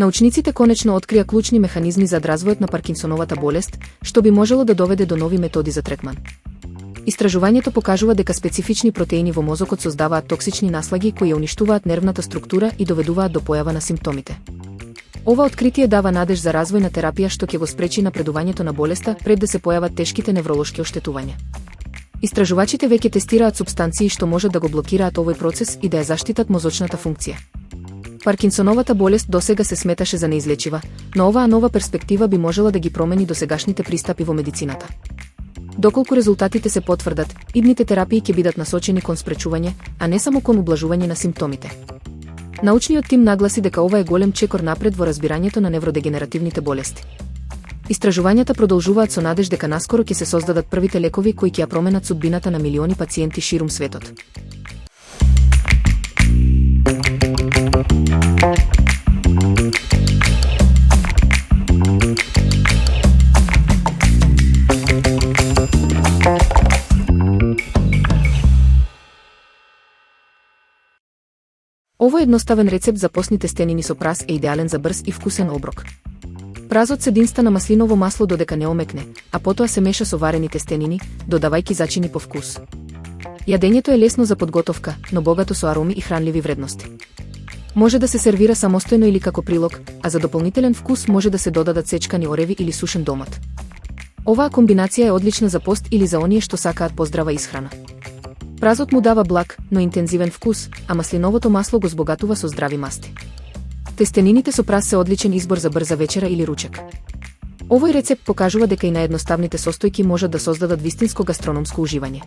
Научниците конечно открија клучни механизми за развојот на Паркинсоновата болест, што би можело да доведе до нови методи за третман. Истражувањето покажува дека специфични протеини во мозокот создаваат токсични наслаги кои ја уништуваат нервната структура и доведуваат до појава на симптомите. Ова откритие дава надеж за развој на терапија што ќе го спречи напредувањето на болеста пред да се појават тешките невролошки оштетувања. Истражувачите веќе тестираат супстанции што можат да го блокираат овој процес и да ја заштитат мозочната функција. Паркинсоновата болест досега се сметаше за неизлечива, но оваа нова перспектива би можела да ги промени досегашните пристапи во медицината. Доколку резултатите се потврдат, идните терапии ќе бидат насочени кон спречување, а не само кон ублажување на симптомите. Научниот тим нагласи дека ова е голем чекор напред во разбирањето на невродегенеративните болести. Истражувањата продолжуваат со надеж дека наскоро ќе се создадат првите лекови кои ќе ја променат судбината на милиони пациенти ширум светот. Овој едноставен рецепт за постни тестенини со праз е идеален за брз и вкусен оброк. Празот се динста на маслиново масло додека не омекне, а потоа се меша со варени тестенини, додавајќи зачини по вкус. Јадењето е лесно за подготовка, но богато со ароми и хранливи вредности. Може да се сервира самостојно или како прилог, а за дополнителен вкус може да се додадат сечкани ореви или сушен домат. Оваа комбинација е одлична за пост или за оние што сакаат поздрава исхрана. Празот му дава благ, но интензивен вкус, а маслиновото масло го збогатува со здрави масти. Тестенините со праз се одличен избор за брза вечера или ручек. Овој рецепт покажува дека и наједноставните состојки можат да создадат вистинско гастрономско уживање.